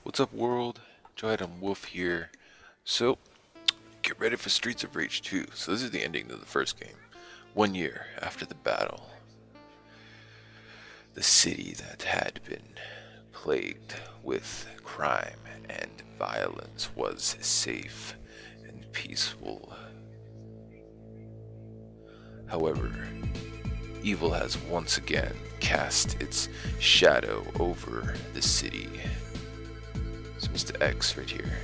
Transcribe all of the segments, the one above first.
What's up, world? Joe Adam Wolf here. So, get ready for Streets of Rage 2. So, this is the ending of the first game. 1 year after the battle, the city that had been plagued with crime and violence was safe and peaceful. However, evil has once again cast its shadow over the city. It's Mr. X right here.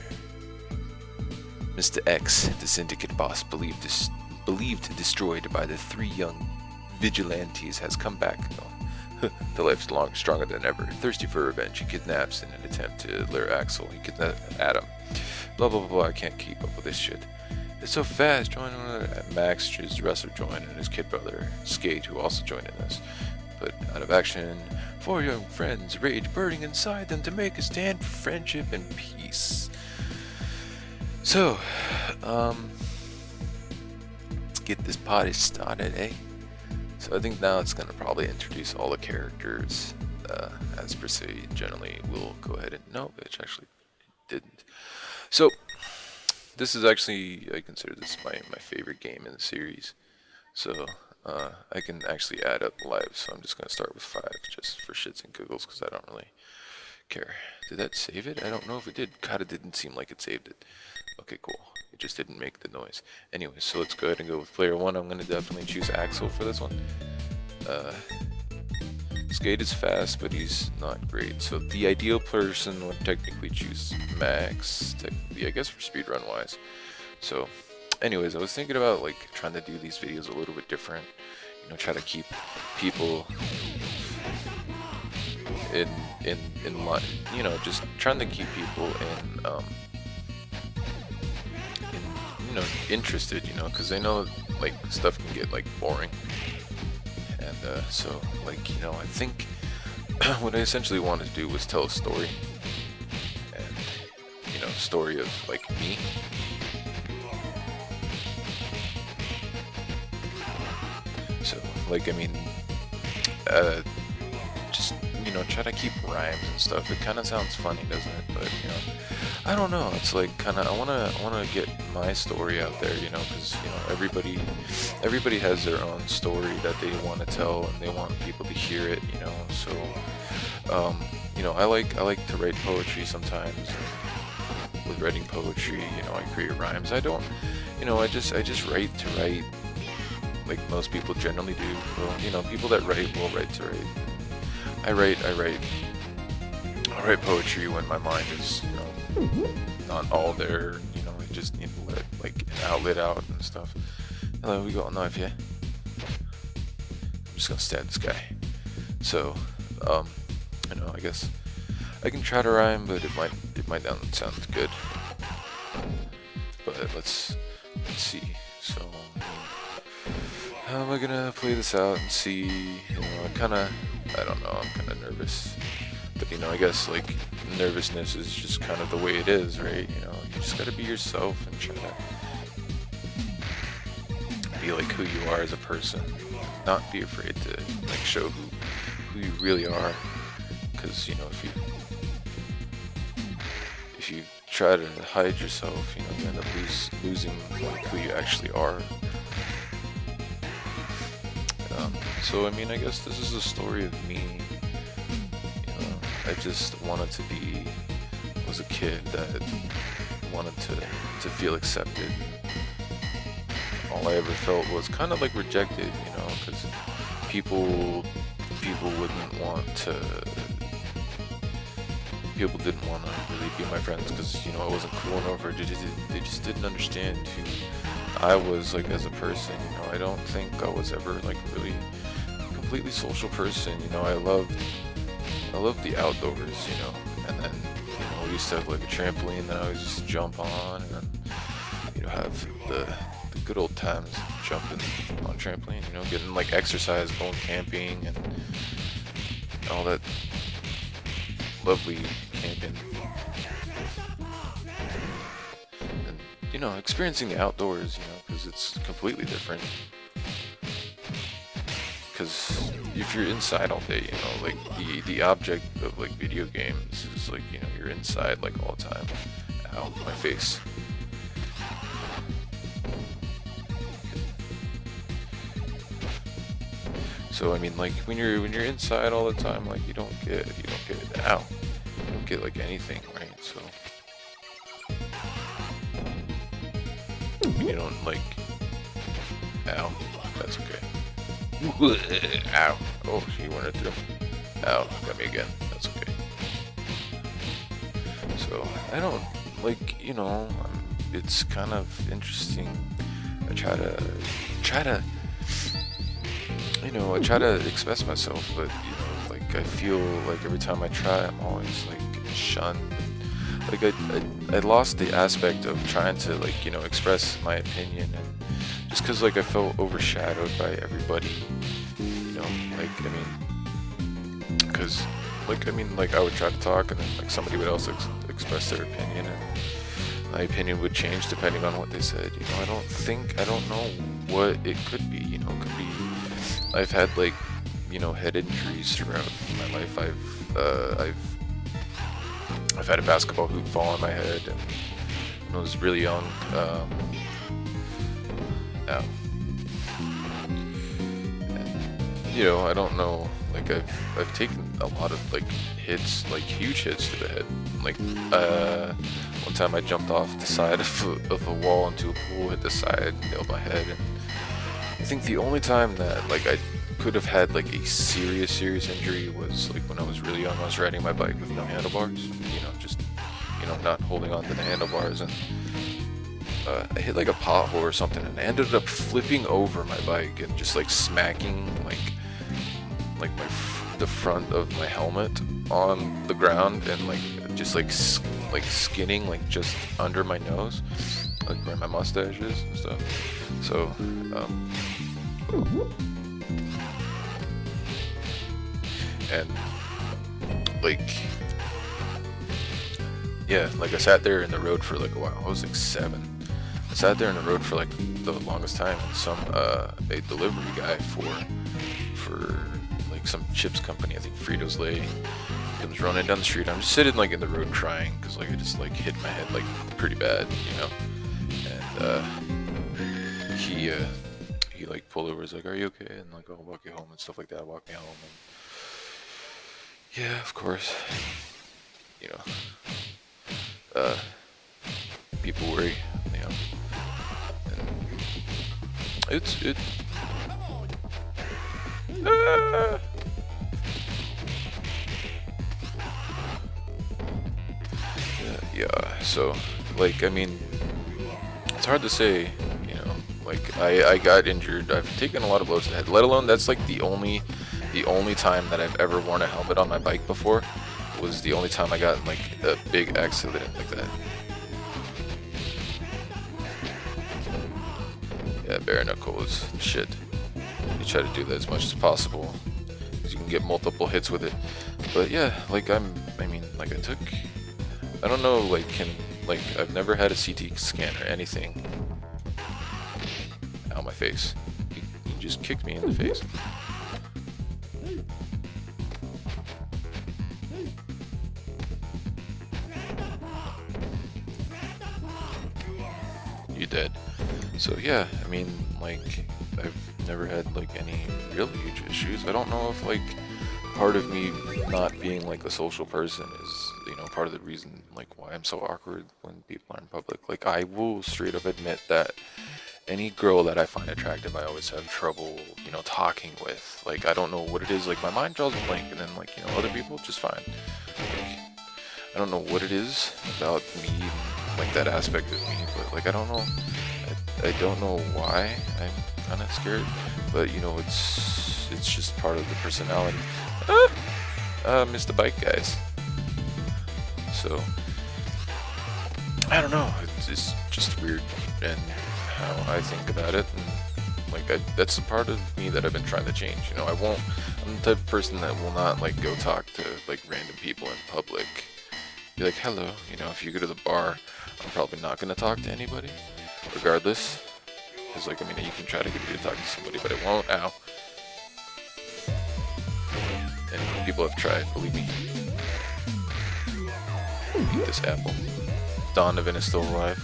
Mr. X, the syndicate boss believed destroyed by the three young vigilantes, has come back to life stronger than ever. Thirsty for revenge, he kidnaps in an attempt to lure Axel. He kidnaps Adam. Blah blah blah blah. I can't keep up with this shit. It's so fast. Max, his wrestler, joined, and his kid brother Skate, who also joined in this. But out of action, four young friends, rage burning inside them to make a stand for friendship and peace. So, let's get this party started, eh? So I think now it's gonna probably introduce all the characters as per se. Generally, we'll go ahead and no, it actually didn't. So this is actually, I consider this my favorite game in the series. So I can actually add up lives. So I'm just gonna start with 5 just for shits and giggles because I don't really care. Did that save it? I don't know if it did. God, it didn't seem like it saved it. Okay, cool. It just didn't make the noise. Anyway, so let's go ahead and go with player 1. I'm gonna definitely choose Axel for this one. Skate is fast, but he's not great. So the ideal person would technically choose Max, technically, I guess, for speedrun wise. So, anyways, I was thinking about like trying to do these videos a little bit different. You know, try to keep people in line. You know, just trying to keep people interested. You know, because I know like stuff can get like boring. And so, like, you know, I think what I essentially wanted to do was tell a story, and you know, story of like me. So, like, I mean, just you know, try to keep rhymes and stuff. It kind of sounds funny, doesn't it? But you know, I don't know. It's like kind of I wanna get my story out there, you know, because you know everybody has their own story that they want to tell and they want people to hear it, you know. So you know, I like to write poetry sometimes. And with writing poetry, you know, I create rhymes. I don't, you know, I just write to write, like most people generally do. Well, you know, people that write will write to write. I write poetry when my mind is, you know, not all there, you know, I just need to let like an outlet out and stuff. Hello, we got a knife here. I'm just gonna stab this guy. So, you know, I guess I can try to rhyme, but it might not sound good. But let's see. So, how am I gonna play this out and see? You know, I don't know, I'm kind of nervous. But you know, I guess like nervousness is just kind of the way it is, right? You know, you just gotta be yourself and try to be like who you are as a person. Not be afraid to like show who you really are. Because you know, if you try to hide yourself, you know, you end up losing like who you actually are. So I mean, I guess this is a story of me. You know, I just wanted to be, was a kid that wanted to feel accepted. All I ever felt was kind of like rejected, you know, because people wouldn't want to. People didn't want to really be my friends because, you know, I wasn't cool enough, or they just didn't understand who I was like as a person. You know, I don't think I was ever like really completely social person. You know, I loved the outdoors, you know, and then, you know, we used to have like a trampoline that I would just jump on, and then, you know, have the good old times jumping on trampoline, you know, getting like exercise, going camping and all that lovely camping, and you know, experiencing the outdoors, you know, because it's completely different. because if you're inside all day, like the object of like video games is like, you're inside like all the time. Ow, my face. So I mean, like when you're inside all the time, like you don't get ow, you don't get like anything, right? So you don't like, ow, that's okay. Ow, oh, she went it through. Ow, got me again. That's okay. So I don't like, it's kind of interesting. I try to I try to express myself, but like I feel like every time I try, I'm always like shunned. Like I lost the aspect of trying to like express my opinion, and just because like I felt overshadowed by everybody, like I would try to talk, and then like somebody would also express their opinion, and my opinion would change depending on what they said. I don't know what it could be. It could be I've had like head injuries throughout my life. I've had a basketball hoop fall on my head, and when I was really young. Ow. And, I don't know. Like I've taken a lot of like hits, like huge hits to the head. Like one time I jumped off the side of a wall into a pool, hit the side, nailed my head, and I think the only time that like I could have had like a serious injury was like when I was really young. I was riding my bike with no handlebars, just not holding on to the handlebars, and I hit like a pothole or something, and I ended up flipping over my bike and just like smacking the front of my helmet on the ground, and like just like skinning like just under my nose, like where my mustache is and stuff. So and like yeah, like I sat there in the road for like a while. I was like 7. I sat there in the road for like the longest time, and some a delivery guy for like some chips company, I think Fritos Lay, comes running down the street. I'm just sitting like in the road crying because like I just like hit my head like pretty bad, and he like pulled over. He's like, "Are you okay?" And like, "I'll walk you home," and stuff like that. Walk me home, and yeah, of course, people worry, and yeah, so like I mean, it's hard to say, like I got injured. I've taken a lot of blows to the head, let alone that's like the only time that I've ever worn a helmet on my bike before. Was the only time I got in like a big accident like that. Yeah, bare knuckles, shit. You try to do that as much as possible, because you can get multiple hits with it. But yeah, like I don't know, like I've never had a CT scan or anything. Ow, my face. He just kicked me in the face. You dead. So yeah, I mean, like I've never had like any real huge issues. I don't know if like part of me not being like a social person is part of the reason like why I'm so awkward when people are in public. Like I will straight up admit that any girl that I find attractive, I always have trouble talking with. Like I don't know what it is. Like my mind draws a blank, and then like other people just fine. Like, I don't know what it is about me, like that aspect of me, but like I don't know why I'm kind of scared, but it's just part of the personality. Missed the bike, guys. So I don't know, it's just weird, and how I think about it, and like that's the part of me that I've been trying to change. I'm the type of person that will not like go talk to like random people in public. Be like, hello, if you go to the bar, I'm probably not going to talk to anybody, regardless. Because, like, I mean, you can try to get me to talk to somebody, but it won't. Ow. people have tried, believe me. Eat this apple. Donovan is still alive.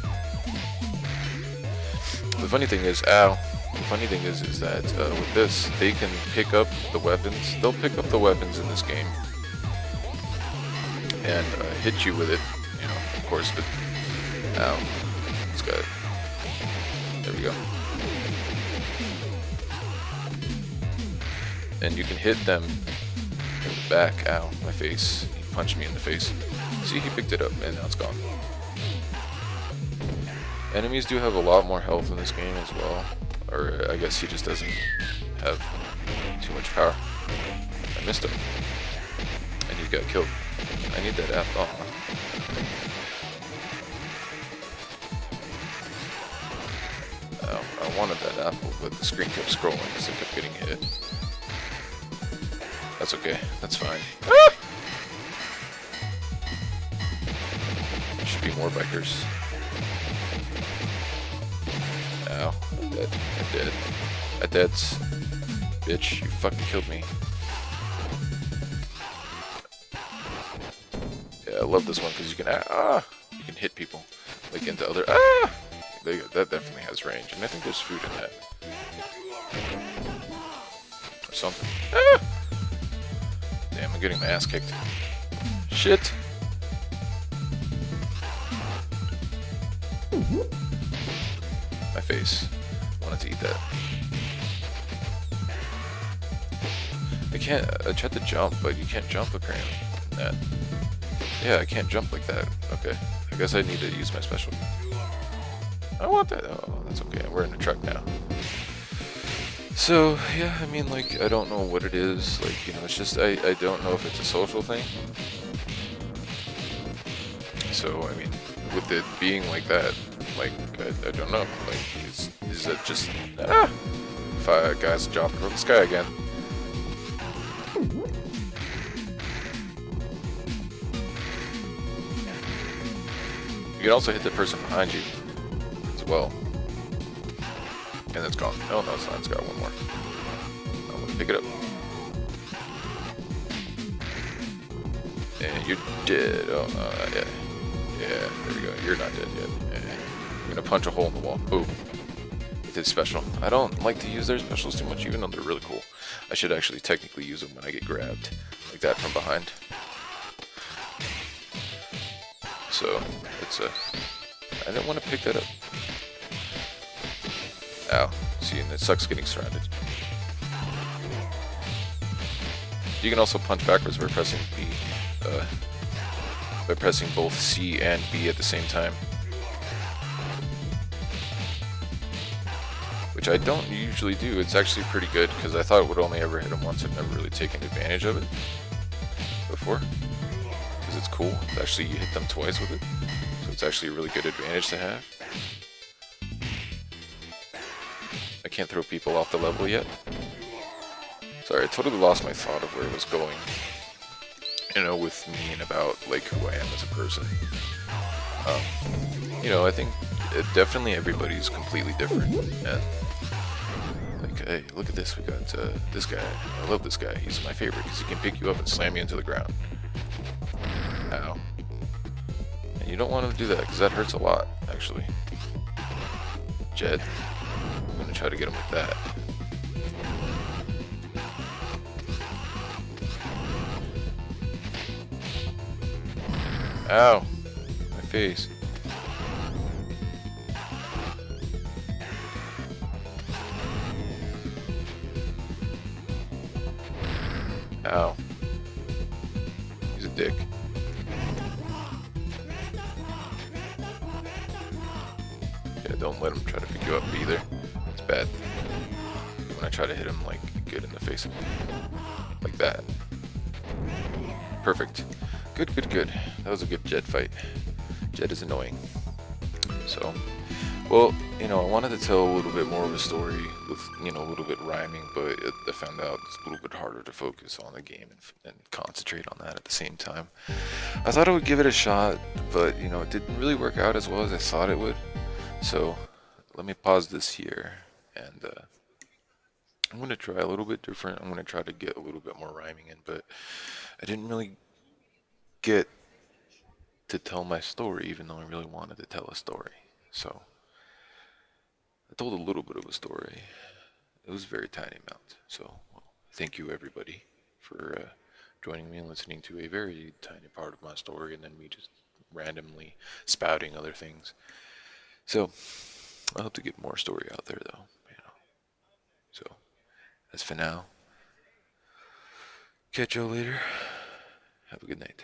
The funny thing is, ow. The funny thing is that with this, they can pick up the weapons. They'll pick up the weapons in this game and hit you with it. You know, of course, but ow. This guy. There we go. And you can hit them in the back. Ow, my face. He punched me in the face. See, he picked it up and now it's gone. Enemies do have a lot more health in this game as well. Or I guess he just doesn't have too much power. I missed him. And he got killed. I need that apple. Oh. I wanted that apple, but the screen kept scrolling because I kept getting hit. That's okay. That's fine. Ah! There should be more bikers. Ow. I'm dead. I'm dead. I'm dead. Bitch, you fucking killed me. Yeah, I love this one because you can you can hit people like into other that definitely has range, and I think there's food in that or something. Damn, I'm getting my ass kicked. Shit. My face. I wanted to eat that. I tried to jump, but you can't jump apparently. Yeah, I can't jump like that. Okay. I guess I need to use my special. I want that. Oh, that's okay. We're in the truck now. So, yeah, I mean, like, I don't know what it is. Like, you know, it's just, I don't know if it's a social thing. So, I mean, with it being like that, like, I don't know. Like, is it just, if I guys dropping from the sky again. You can also hit the person behind you as well. And it's gone. Oh, no, it's not. It's got one more. I'm gonna pick it up. And you're dead. Oh, yeah. Yeah, there we go. You're not dead yet. Yeah. I'm gonna punch a hole in the wall. Boom. With his special. I don't like to use their specials too much, even though they're really cool. I should actually technically use them when I get grabbed. Like that from behind. So, it's I didn't want to pick that up. Ow. See, and it sucks getting surrounded. You can also punch backwards by pressing B. By pressing both C and B at the same time. Which I don't usually do. It's actually pretty good, because I thought it would only ever hit him once. I've never really taken advantage of it before. Because it's cool. Actually, you hit them twice with it. So it's actually a really good advantage to have. I can't throw people off the level yet. Sorry, I totally lost my thought of where it was going. You know, with me and about, like, who I am as a person. You know, I think definitely everybody's completely different. And, like, hey, look at this. We got this guy. I love this guy. He's my favorite because he can pick you up and slam you into the ground. Ow. And you don't want to do that because that hurts a lot, actually. Jed. I'm going to try to get him with that. Ow. My face. Ow. He's a dick. Yeah, don't let him try to pick you up either. It's bad. When I try to hit him, like, good in the face. Like that. Perfect. Good, good, good. That was a good Jed fight. Jed is annoying. So, well, you know, I wanted to tell a little bit more of a story with, you know, a little bit rhyming, but I found out it's a little bit harder to focus on the game and concentrate on that at the same time. I thought I would give it a shot, but, you know, it didn't really work out as well as I thought it would. So, let me pause this here and I'm gonna try a little bit different. I'm gonna try to get a little bit more rhyming in, but I didn't really get to tell my story, even though I really wanted to tell a story. So I told a little bit of a story. It was a very tiny amount. So thank you everybody for joining me and listening to a very tiny part of my story, and then me just randomly spouting other things. So I hope to get more story out there, though. So as for now, catch y'all later. Have a good night.